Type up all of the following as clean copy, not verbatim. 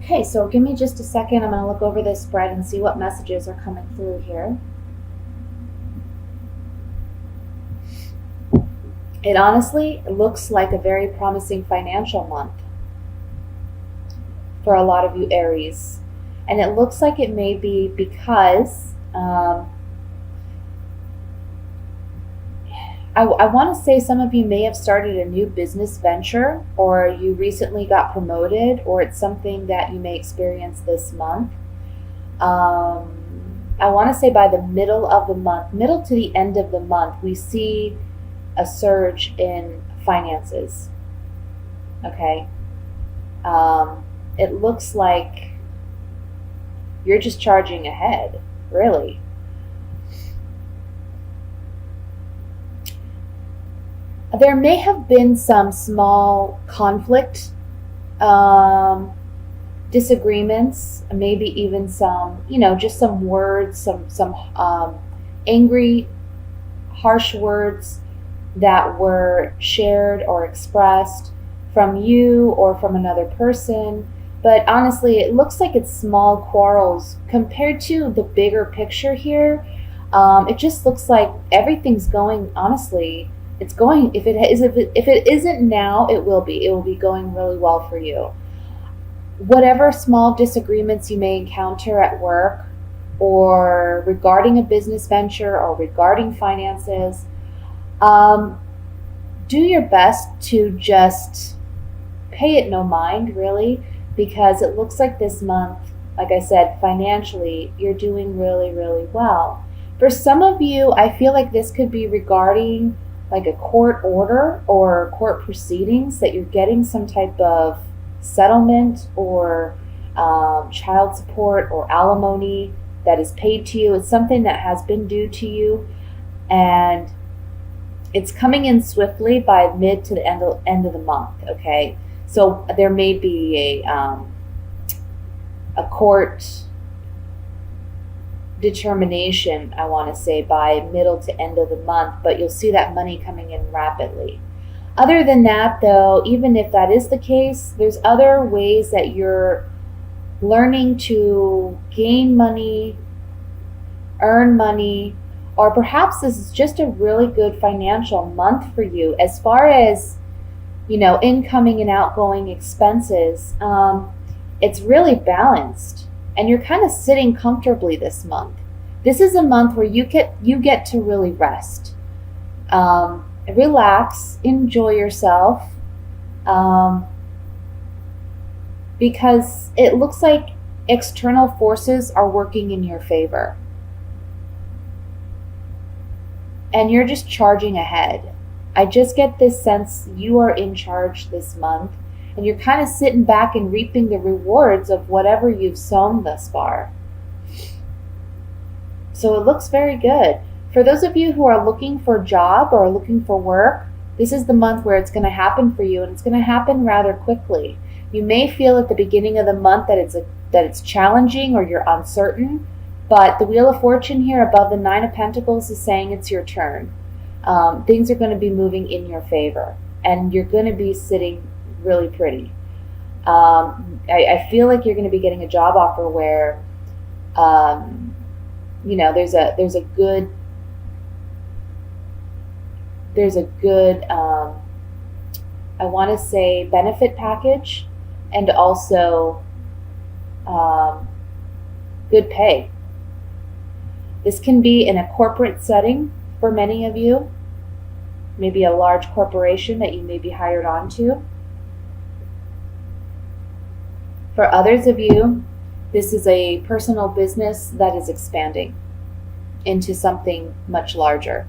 Okay, so give me just a second. I'm going to look over this spread and see what messages are coming through here. It honestly looks like a very promising financial month for a lot of you Aries. And it looks like it may be because I want to say some of you may have started a new business venture, or you recently got promoted, or it's something that you may experience this month. I want to say by the middle of the month, middle to the end of the month, we see a surge in finances. Okay. It looks like you're just charging ahead, really. There may have been some small conflict, disagreements, maybe even some, just some words, some angry, harsh words that were shared or expressed from you or from another person. But honestly, it looks like it's small quarrels compared to the bigger picture here. It just looks like everything's going, honestly, it's going, if it isn't now, it will be. It will be going really well for you. Whatever small disagreements you may encounter at work or regarding a business venture or regarding finances, do your best to just pay it no mind, really, because it looks like this month, like I said, financially, you're doing really, really well. For some of you, I feel like this could be regarding like a court order or court proceedings, that you're getting some type of settlement or child support or alimony that is paid to you. It's something that has been due to you, and it's coming in swiftly by mid to the end of the month. Okay, so there may be a court determination, I want to say, by middle to end of the month, but you'll see that money coming in rapidly. Other than that, though, even if that is the case, there's other ways that you're learning to gain money, earn money, or perhaps this is just a really good financial month for you as far as, incoming and outgoing expenses. It's really balanced, and you're kind of sitting comfortably this month. This is a month where you get to really rest, relax, enjoy yourself, because it looks like external forces are working in your favor, and you're just charging ahead. I just get this sense you are in charge this month, and you're kind of sitting back and reaping the rewards of whatever you've sown thus far. So it looks very good. For those of you who are looking for a job or looking for work, this is the month where it's going to happen for you, and it's going to happen rather quickly. You may feel at the beginning of the month that it's challenging or you're uncertain, but the Wheel of Fortune here above the Nine of Pentacles is saying it's your turn. Things are going to be moving in your favor, and you're going to be sitting really pretty. I feel like you're going to be getting a job offer where, there's a good I want to say benefit package, and also good pay. This can be in a corporate setting for many of you, maybe a large corporation that you may be hired onto. For others of you, this is a personal business that is expanding into something much larger.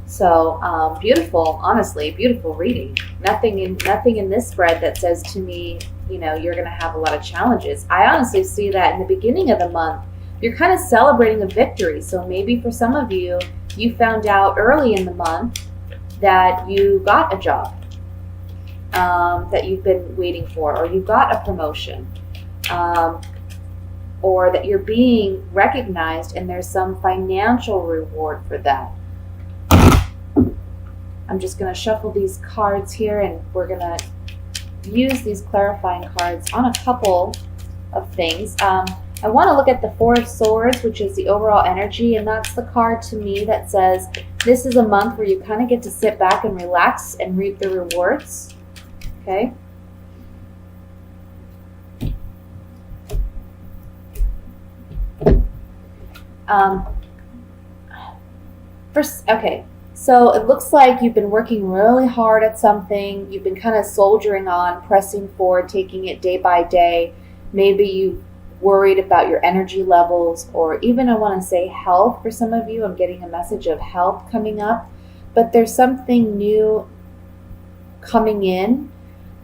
So beautiful, honestly, beautiful reading. Nothing in this spread that says to me, you're going to have a lot of challenges. I honestly see that in the beginning of the month, you're kind of celebrating a victory. So maybe for some of you, you found out early in the month that you got a job that you've been waiting for, or you got a promotion, or that you're being recognized and there's some financial reward for that. I'm just going to shuffle these cards here, and we're going to use these clarifying cards on a couple of things. I want to look at the Four of Swords, which is the overall energy, and that's the card to me that says this is a month where you kind of get to sit back and relax and reap the rewards. Okay. Okay, so it looks like you've been working really hard at something. You've been kind of soldiering on, pressing forward, taking it day by day. Maybe you worried about your energy levels, or even I want to say health. For some of you, I'm getting a message of health coming up, but there's something new coming in,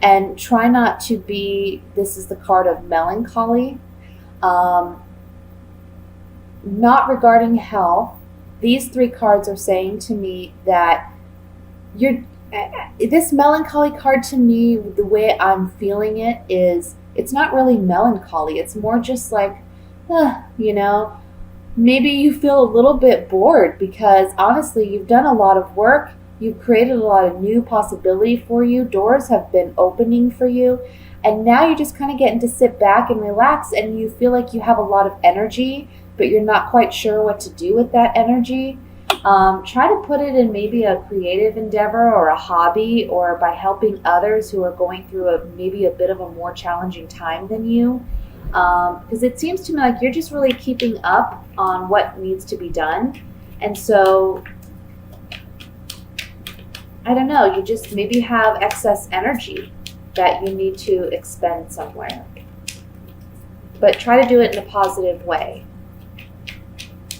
and try not to be, this is the card of melancholy, not regarding health. These three cards are saying to me that this melancholy card to me, the way I'm feeling it is, it's not really melancholy. It's more just like, maybe you feel a little bit bored because honestly, you've done a lot of work. You've created a lot of new possibility for you. Doors have been opening for you. And now you're just kind of getting to sit back and relax, and you feel like you have a lot of energy, but you're not quite sure what to do with that energy. Try to put it in maybe a creative endeavor or a hobby, or by helping others who are going through maybe a bit of a more challenging time than you. Because it seems to me like you're just really keeping up on what needs to be done. And so, I don't know, you just maybe have excess energy that you need to expend somewhere. But try to do it in a positive way.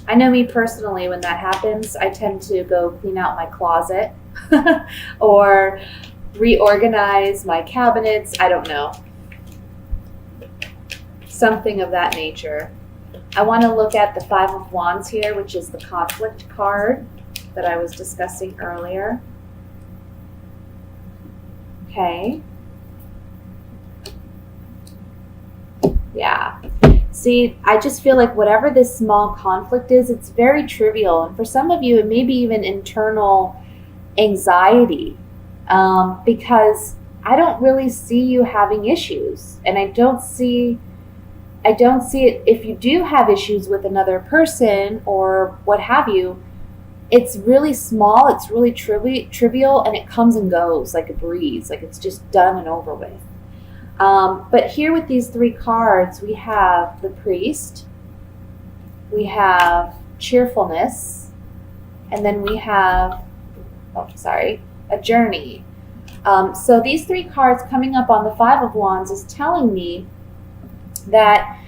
I know me personally, when that happens, I tend to go clean out my closet or reorganize my cabinets. I don't know. Something of that nature. I want to look at the Five of Wands here, which is the conflict card that I was discussing earlier. Okay. Yeah. See, I just feel like whatever this small conflict is, it's very trivial. And for some of you, it may be even internal anxiety, because I don't really see you having issues. And I don't see it. If you do have issues with another person or what have you, it's really small, it's really trivial, and it comes and goes like a breeze, like it's just done and over with. But here with these three cards, we have the Priest, we have cheerfulness, and then we have, a journey. So these three cards coming up on the Five of Wands is telling me that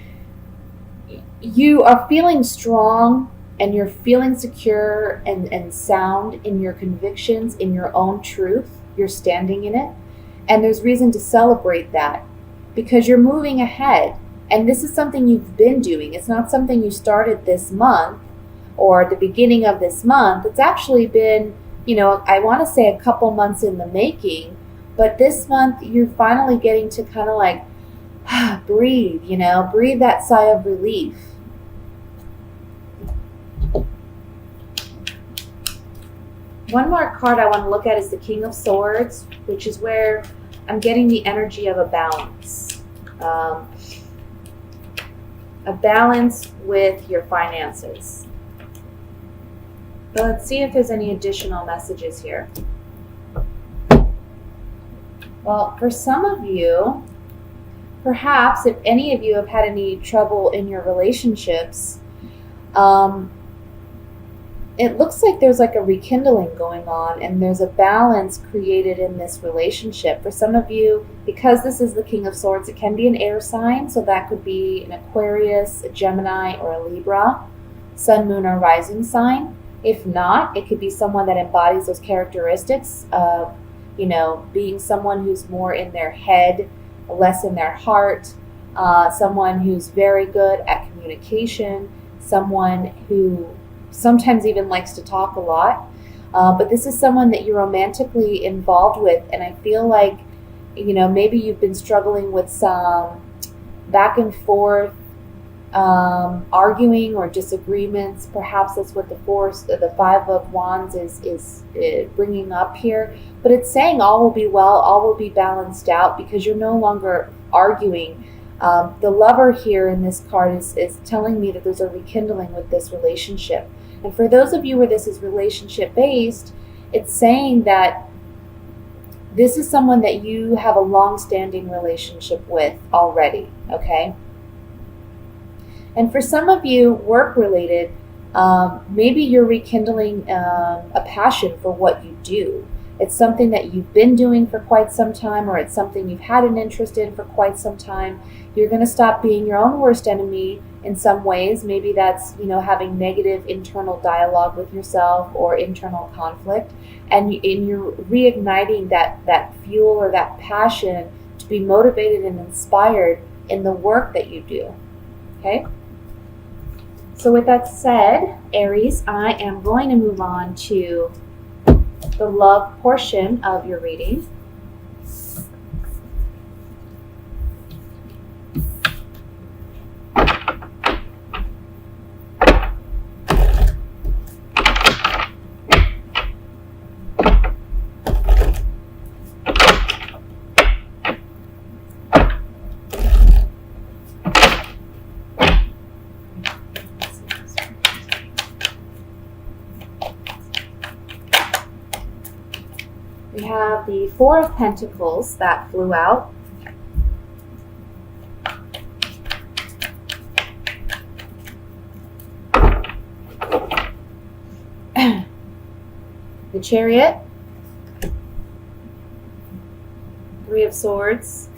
you are feeling strong and you're feeling secure and sound in your convictions, in your own truth. You're standing in it. And there's reason to celebrate that because you're moving ahead. And this is something you've been doing. It's not something you started this month or the beginning of this month. It's actually been, I want to say a couple months in the making. But this month, you're finally getting to kind of like breathe, breathe that sigh of relief. One more card I want to look at is the King of Swords, which is where I'm getting the energy of a balance. A balance with your finances. But let's see if there's any additional messages here. Well, for some of you, perhaps if any of you have had any trouble in your relationships, it looks like there's like a rekindling going on, and there's a balance created in this relationship. For some of you, because this is the King of Swords, it can be an air sign, so that could be an Aquarius, a Gemini, or a Libra, sun, moon, or rising sign. If not, it could be someone that embodies those characteristics of, being someone who's more in their head, less in their heart, someone who's very good at communication, someone who sometimes even likes to talk a lot. But this is someone that you're romantically involved with. And I feel like, maybe you've been struggling with some back and forth arguing or disagreements. Perhaps that's what the Five of Wands is bringing up here. But it's saying all will be well, all will be balanced out because you're no longer arguing. The Lover here in this card is telling me that there's a rekindling with this relationship. And for those of you where this is relationship based, it's saying that this is someone that you have a long-standing relationship with already, okay? And for some of you, work-related, maybe you're rekindling a passion for what you do. It's something that you've been doing for quite some time, or it's something you've had an interest in for quite some time. You're going to stop being your own worst enemy in some ways. Maybe that's, having negative internal dialogue with yourself or internal conflict. And you're reigniting that fuel or that passion to be motivated and inspired in the work that you do. Okay? So with that said, Aries, I am going to move on to the love portion of your reading. We have the Four of Pentacles that flew out. The Chariot. Three of Swords.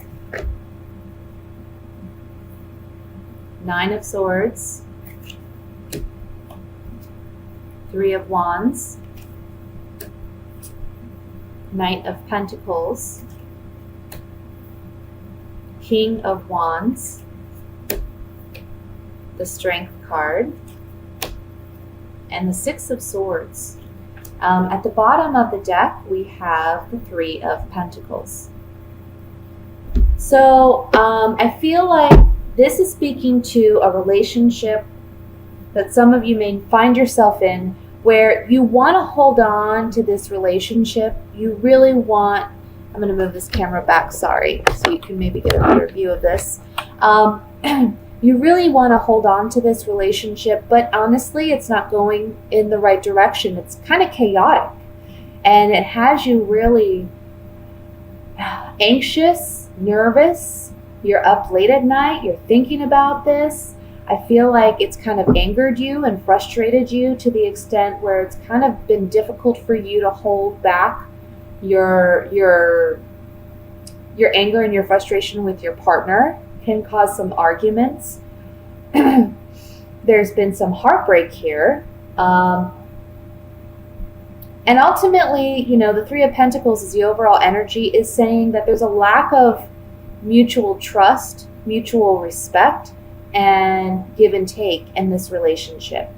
Nine of Swords. Three of Wands. Knight of Pentacles, King of Wands, the Strength card, and the Six of Swords. At the bottom of the deck, we have the Three of Pentacles. So I feel like this is speaking to a relationship that some of you may find yourself in, where you want to hold on to this relationship. You really want, I'm going to move this camera back, sorry, so you can maybe get a better view of this. You really want to hold on to this relationship, but honestly, it's not going in the right direction. It's kind of chaotic, and it has you really anxious, nervous. You're up late at night, you're thinking about this. I feel like it's kind of angered you and frustrated you to the extent where it's kind of been difficult for you to hold back your anger and your frustration with your partner. Can cause some arguments. There's been some heartbreak here. And ultimately, the Three of Pentacles is the overall energy is saying that there's a lack of mutual trust, mutual respect, and give and take in this relationship.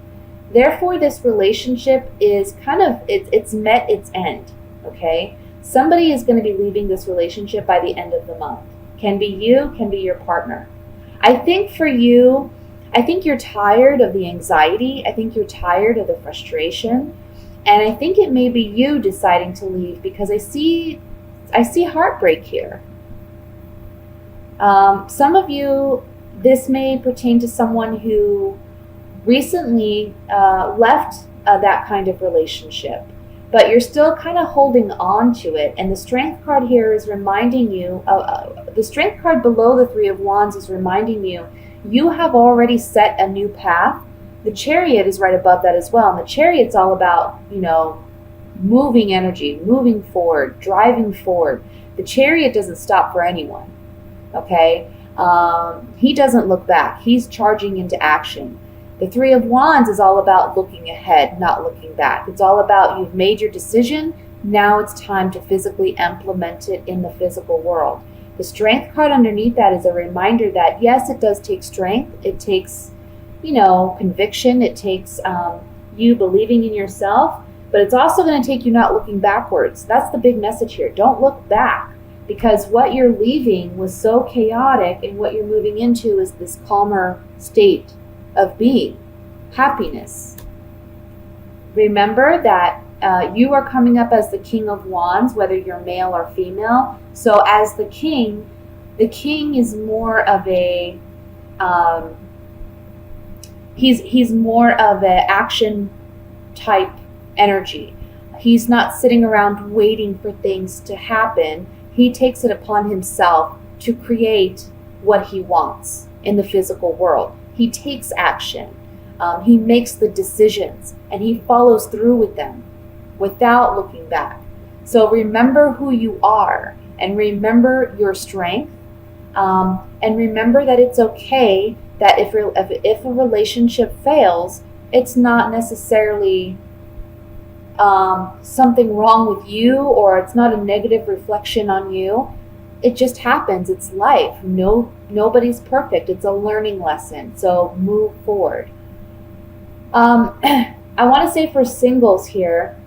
Therefore, this relationship is it's met its end, okay? Somebody is going to be leaving this relationship by the end of the month. Can be you, can be your partner. I think for you, I think you're tired of the anxiety. I think you're tired of the frustration. And I think it may be you deciding to leave because I see heartbreak here. Some of you, this may pertain to someone who recently left that kind of relationship, but you're still kind of holding on to it. And the Strength card here is reminding you, the Strength card below the Three of Wands is reminding you, you have already set a new path. The Chariot is right above that as well. And the Chariot's all about, moving energy, moving forward, driving forward. The Chariot doesn't stop for anyone, okay? He doesn't look back. He's charging into action. The Three of Wands is all about looking ahead, not looking back. It's all about you've made your decision. Now it's time to physically implement it in the physical world. The Strength card underneath that is a reminder that, yes, it does take strength. It takes, conviction. It takes you believing in yourself. But it's also going to take you not looking backwards. That's the big message here. Don't look back. because what you're leaving was so chaotic, and what you're moving into is this calmer state of being, happiness. Remember that you are coming up as the King of Wands, whether you're male or female. So as the king is more of a he's more of an action type energy. He's not sitting around waiting for things to happen. He takes it upon himself to create what he wants in the physical world. He takes action. He makes the decisions, and he follows through with them without looking back. So remember who you are, and remember your strength, and remember that it's okay that if a relationship fails, it's not necessarily something wrong with you, or it's not a negative reflection on you. It just happens. It's life. Nobody's perfect. It's a learning lesson. So move forward. I want to say for singles here,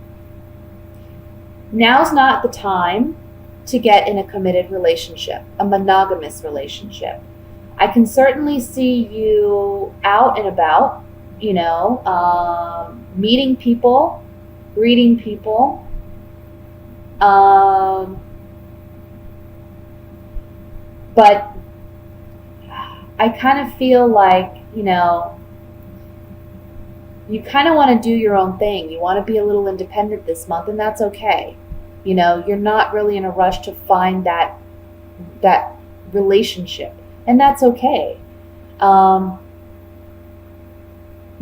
now's not the time to get in a committed relationship, a monogamous relationship. I can certainly see you out and about, meeting people, greeting people, but I kind of feel like, you kind of want to do your own thing. You want to be a little independent this month, and that's okay. You're not really in a rush to find that relationship, and that's okay.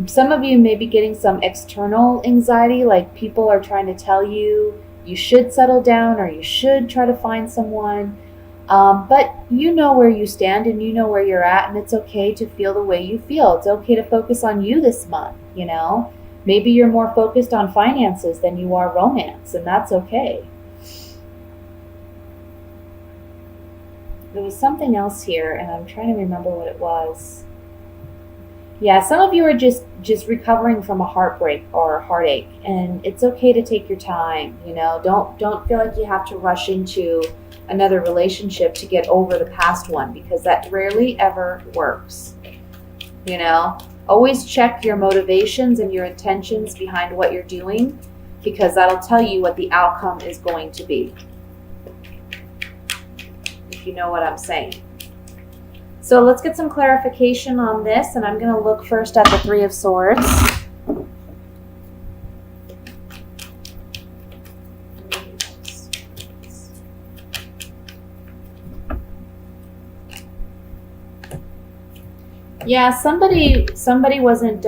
Some of you may be getting some external anxiety, like people are trying to tell you should settle down or you should try to find someone. But you know where you stand and you know where you're at, and it's okay to feel the way you feel. It's okay to focus on you this month, Maybe you're more focused on finances than you are romance, and that's okay. There was something else here, and I'm trying to remember what it was. Yeah, some of you are just recovering from a heartbreak or a heartache, and it's okay to take your time. Don't feel like you have to rush into another relationship to get over the past one, because that rarely ever works. Always check your motivations and your intentions behind what you're doing, because that'll tell you what the outcome is going to be, if you know what I'm saying. So let's get some clarification on this, and I'm going to look first at the Three of Swords. Yeah, somebody wasn't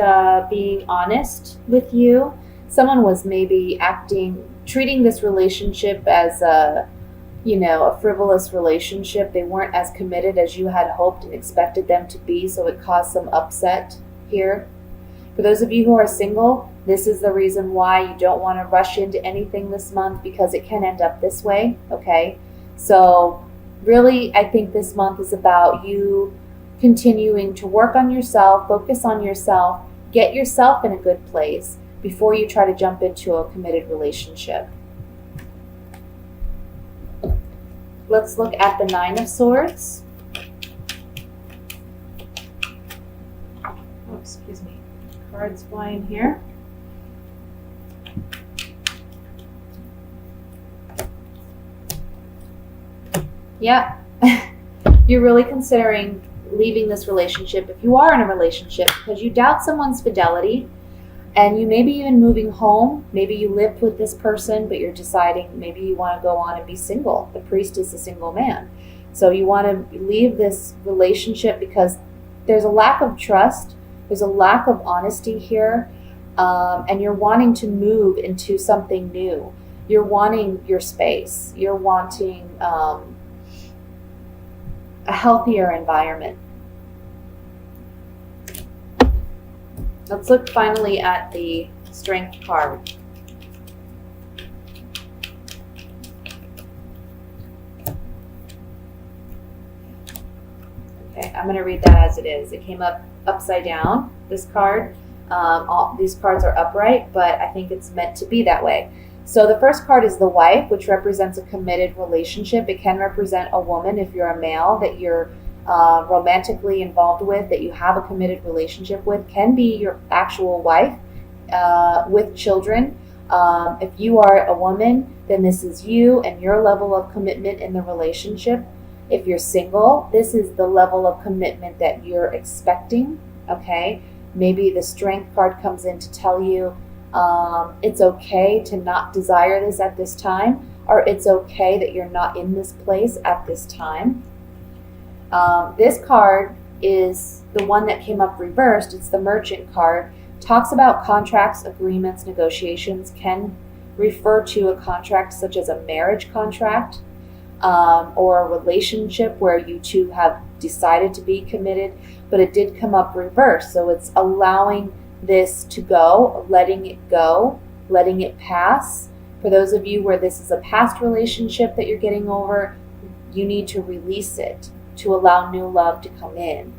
being honest with you. Someone was maybe treating this relationship as a frivolous relationship. They weren't as committed as you had hoped and expected them to be, so it caused some upset here. For those of you who are single, this is the reason why you don't want to rush into anything this month, because it can end up this way, okay? So really, I think this month is about you continuing to work on yourself, focus on yourself, get yourself in a good place before you try to jump into a committed relationship. Let's look at the Nine of Swords. Oh, excuse me. Cards flying here. Yeah. You're really considering leaving this relationship, if you are in a relationship, because you doubt someone's fidelity, and you may be even moving home. Maybe you lived with this person, but you're deciding maybe you want to go on and be single. The Priest is a single man. So you want to leave this relationship because there's a lack of trust, there's a lack of honesty here, and you're wanting to move into something new. You're wanting your space. You're wanting a healthier environment. Let's look finally at the Strength card. Okay, I'm going to read that as it is. It came up upside down, this card. All these cards are upright, but I think it's meant to be that way. So the first card is the wife, which represents a committed relationship. It can represent a woman if you're a male that you're romantically involved with, that you have a committed relationship with, can be your actual wife with children. If you are a woman, then this is you and your level of commitment in the relationship. If you're single, this is the level of commitment that you're expecting, okay? Maybe the Strength card comes in to tell you it's okay to not desire this at this time, or it's okay that you're not in this place at this time. This card is the one that came up reversed. It's the Merchant card. Talks about contracts, agreements, negotiations, can refer to a contract such as a marriage contract or a relationship where you two have decided to be committed, but it did come up reversed. So it's allowing this to go, letting it pass. For those of you where this is a past relationship that you're getting over, you need to release it to allow new love to come in.